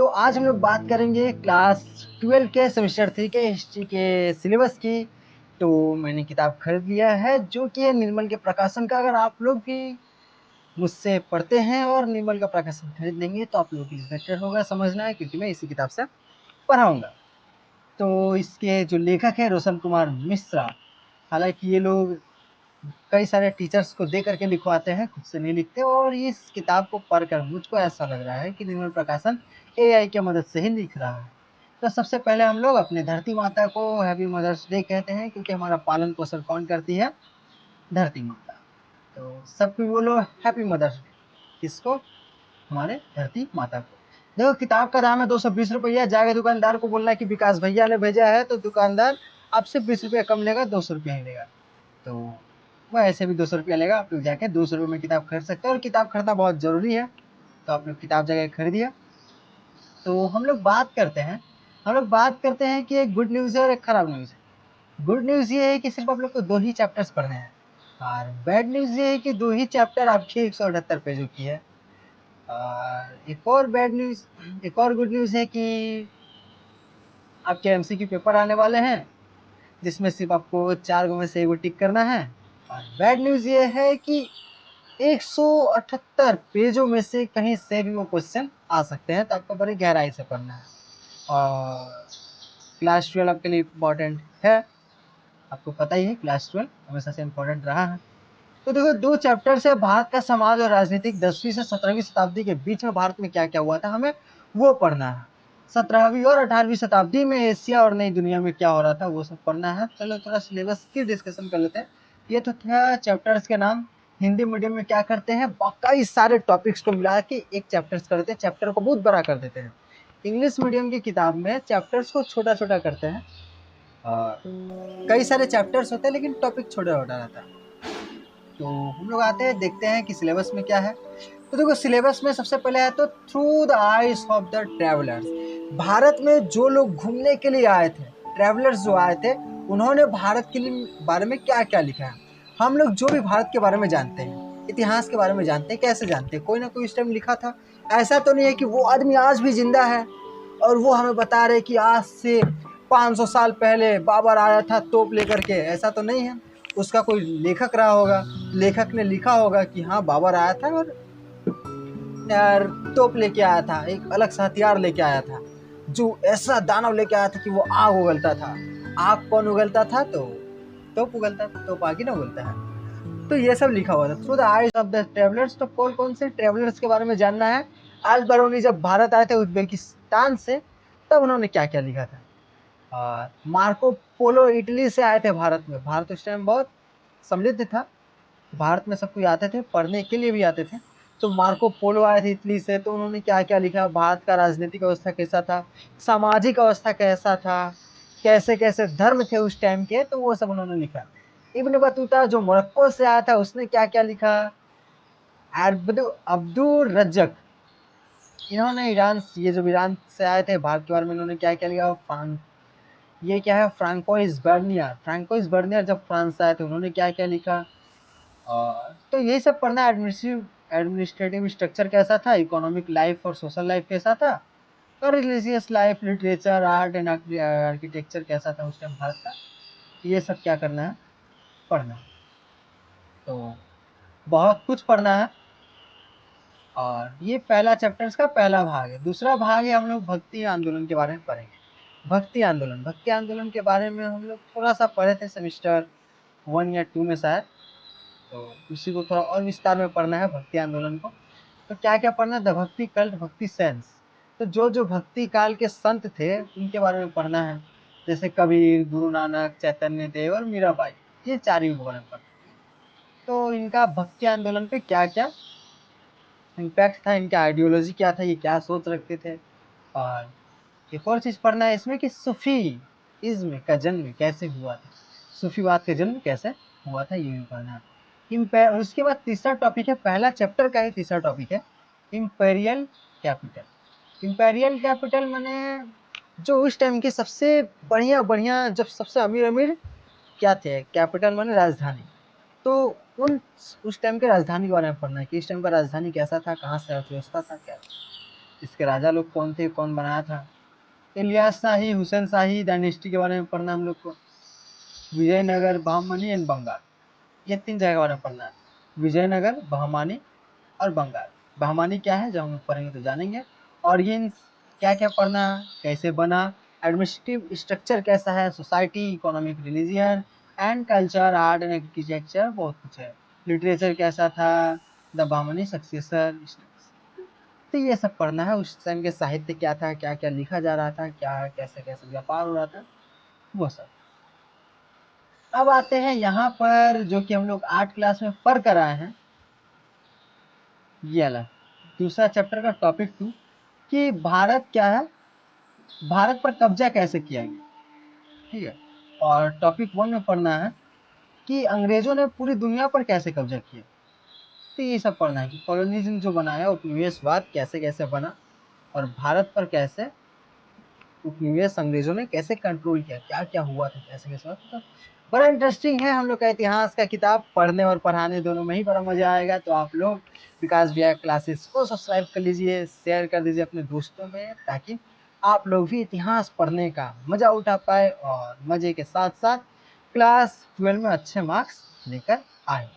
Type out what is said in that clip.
तो आज हम लोग बात करेंगे क्लास 12 के सेमेस्टर 3 के हिस्ट्री के सिलेबस की। तो मैंने किताब खरीद लिया है जो कि है निर्मल के प्रकाशन का। अगर आप लोग भी मुझसे पढ़ते हैं और निर्मल का प्रकाशन खरीद लेंगे तो आप लोगों के लिए बेटर होगा समझना है, क्योंकि मैं इसी किताब से पढ़ाऊँगा। तो इसके जो लेखक हैं रोशन कुमार मिश्रा, हालाँकि ये लोग कई सारे टीचर्स को दे करके लिखवाते हैं, खुद से नहीं लिखते। और इस किताब को पढ़कर मुझको ऐसा लग रहा है कि निर्मल प्रकाशन एआई की मदद से ही लिख रहा है। तो सबसे पहले हम लोग अपने धरती माता को हैप्पी मदर्स डे कहते हैं, क्योंकि हमारा पालन पोषण कौन करती है? धरती माता। तो सबको बोलो हैप्पी मदर्स डे। किसको? हमारे धरती माता को। देखो किताब का दाम है 220 रुपया। जाके दुकानदार को बोलना है कि विकास भैया ने भेजा है, तो दुकानदार आपसे 20 रुपया कम लेगा, 200 रुपया ही लेगा। तो वह ऐसे भी 200 रुपया लेगा। आप लोग जाके 200 रुपये में किताब खरीद सकते हैं, और किताब खरीदना बहुत ज़रूरी है। तो आप लोग किताब जाके खरीदिए। तो हम लोग बात करते हैं कि एक गुड न्यूज़ है और एक ख़राब न्यूज़ है। गुड न्यूज़ ये है कि सिर्फ आप लोग को 2 ही चैप्टर्स पढ़ने हैं, और बैड न्यूज़ ये है कि 2 ही चैप्टर आपके 178 पेजों की है। और एक और गुड न्यूज़ है कि आपके एमसीक्यू पेपर आने वाले हैं, जिसमें सिर्फ आपको 4 में से 1 टिक करना है। और बैड न्यूज़ ये है कि 178 पेजों में से कहीं से भी वो क्वेश्चन आ सकते हैं, तो आपको बड़ी गहराई से पढ़ना है। और क्लास 12 आपके लिए इम्पोर्टेंट है, आपको पता ही है क्लास 12 हमेशा से इम्पोर्टेंट रहा है। तो देखो 2 चैप्टर से भारत का समाज और राजनीतिक 10वीं से 17वीं शताब्दी के बीच में भारत में क्या क्या हुआ था, हमें वो पढ़ना है। 17वीं और 18वीं शताब्दी में एशिया और नई दुनिया में क्या हो रहा था, वो सब पढ़ना है। चलो थोड़ा सिलेबस की डिस्कशन कर लेते हैं। ये तो था चैप्टर्स के नाम। हिंदी मीडियम में क्या करते हैं, कई सारे टॉपिक्स को मिला के एक चैप्टर्स कर देते हैं, चैप्टर को बहुत बड़ा कर देते हैं। इंग्लिश मीडियम की किताब में चैप्टर्स को छोटा छोटा करते हैं, और कई सारे चैप्टर्स होते हैं लेकिन टॉपिक छोटा छोटा रहता है। तो हम लोग आते हैं, देखते हैं कि सिलेबस में क्या है। तो देखो सिलेबस में सबसे पहले है तो through the eyes of the travellers. Bharat में जो लोग घूमने के लिए आए थे, ट्रैवलर्स जो आए थे, उन्होंने भारत के लिए बारे में क्या क्या लिखा है। हम लोग जो भी भारत के बारे में जानते हैं, इतिहास के बारे में जानते हैं, कैसे जानते हैं? कोई ना कोई इस टाइम लिखा था। ऐसा तो नहीं है कि वो आदमी आज भी जिंदा है और वो हमें बता रहे कि आज से 500 साल पहले बाबर आया था तोप लेकर के। ऐसा तो नहीं है। उसका कोई लेखक रहा होगा, लेखक ने लिखा होगा कि हाँ बाबर आया था और यार तोप लेके आया था, एक अलग सा हथियार लेके आया था, जो ऐसा दानव लेके आया था कि वो आग उगलता था। आग कौन उगलता था? तो तोप उगलता था, तोप आग ही ना उगलता है। तो ये सब लिखा हुआ था through the eyes of the travellers. तो कौन कौन से ट्रेवलर्स के बारे में जानना है। अल बरूनी जब भारत आए थे उज्बेकिस्तान से, तब उन्होंने क्या क्या लिखा था। और मार्को पोलो इटली से आए थे भारत में। भारत उस टाइम बहुत समृद्ध था, भारत में सब कोई आते थे, पढ़ने के लिए भी आते थे। तो मार्को पोलो आए थे इटली से, तो उन्होंने क्या क्या लिखा, भारत का राजनीतिक अवस्था कैसा था, सामाजिक अवस्था कैसा था, कैसे कैसे धर्म थे उस टाइम के, तो वो सब उन्होंने लिखा। इब्न बतूता जो मोरक्को से आया था, उसने क्या क्या लिखा। अब्दुल रज्जक, इन्होंने ये जो ईरान से आए थे, भारत के बारे में इन्होंने क्या क्या लिखा। ये क्या है, फ्रांकोइस बर्नियर जब फ्रांस से आए थे, उन्होंने क्या क्या लिखा। तो यही सब पढ़ना। एडमिनिस्ट्रेटिव स्ट्रक्चर कैसा था, इकोनॉमिक लाइफ और सोशल लाइफ कैसा था, और religious life, literature, art and architecture कैसा था उस टाइम भारत का। ये सब क्या करना है, पढ़ना है। तो बहुत कुछ पढ़ना है। और ये पहला चैप्टर्स का पहला भाग है। दूसरा भाग है हम लोग भक्ति आंदोलन के बारे में पढ़ेंगे। भक्ति आंदोलन के बारे में हम लोग थोड़ा सा पढ़े थे सेमिस्टर 1 या 2 में शायद। तो उसी को थोड़ा और विस्तार में पढ़ना है भक्ति आंदोलन को। तो क्या क्या पढ़ना है, द भक्ति कल्ट, भक्ति सेंस। तो जो जो भक्ति काल के संत थे उनके बारे में पढ़ना है, जैसे कबीर, गुरु नानक, चैतन्य देव और मीराबाई। ये 4 ही बारे में पढ़ना। तो इनका भक्ति आंदोलन पे क्या क्या इम्पैक्ट था, इनका आइडियोलॉजी क्या था, ये क्या सोच रखते थे। और एक और चीज़ पढ़ना है इसमें कि सूफी इज्म का जन्म कैसे हुआ था, सूफीवाद का जन्म कैसे हुआ था, ये भी पढ़ना है। उसके बाद तीसरा टॉपिक है, पहला चैप्टर का ही तीसरा टॉपिक है, इम्पेरियल कैपिटल। इम्पेरियल कैपिटल माने जो उस टाइम के सबसे बढ़िया बढ़िया, जब सबसे अमीर अमीर क्या थे, कैपिटल माने राजधानी। तो उस टाइम के राजधानी के बारे में पढ़ना है कि इस टाइम का राजधानी कैसा था, कहाँ से अर्थव्यवस्था था, क्या। इसके राजा लोग कौन थे, कौन बनाया था, इलियास शाही, हुसैन शाही डायनेस्टी के बारे में पढ़ना हम लोग को, विजयनगर, बहमनी एंड बंगाल, ये 3 जगह के बारे में पढ़ना है। विजयनगर, बहमानी और बंगाल। बहमानी क्या है, जब हम पढ़ेंगे तो जानेंगे। ऑरिजिन्स क्या क्या पढ़ना है, कैसे बना, एडमिनिस्ट्रेटिव स्ट्रक्चर कैसा है, society, economic, religion and culture, art and architecture, बहुत कुछ है। लिटरेचर कैसा था, द बहमनी सक्सेसर, तो ये सब पढ़ना है। उस टाइम के साहित्य क्या था, क्या क्या लिखा जा रहा था, क्या कैसे कैसे व्यापार हो रहा था, वो सब। अब आते हैं यहाँ पर जो कि हम लोग 8 क्लास में पढ़ कर आए हैं, ये वाला दूसरा चैप्टर का टॉपिक 2 कि भारत क्या है, भारत पर कब्जा कैसे किया गया, ठीक है। और टॉपिक 1 में पढ़ना है कि अंग्रेजों ने पूरी दुनिया पर कैसे कब्जा किया। तो ये सब पढ़ना है कि कॉलोनिज्म जो बनाया, उपनिवेशवाद कैसे कैसे बना, और भारत पर कैसे उपनिवेश अंग्रेजों ने कैसे कंट्रोल किया, क्या क्या हुआ था, कैसे कैसे हुआ। तो बड़ा इंटरेस्टिंग है। हम लोग का इतिहास का किताब पढ़ने और पढ़ाने दोनों में ही बड़ा मजा आएगा। तो आप लोग विकास भैया क्लासेस को सब्सक्राइब कर लीजिए, शेयर कर दीजिए अपने दोस्तों में, ताकि आप लोग भी इतिहास पढ़ने का मजा उठा पाए और मजे के साथ साथ क्लास 12 में अच्छे मार्क्स लेकर आए।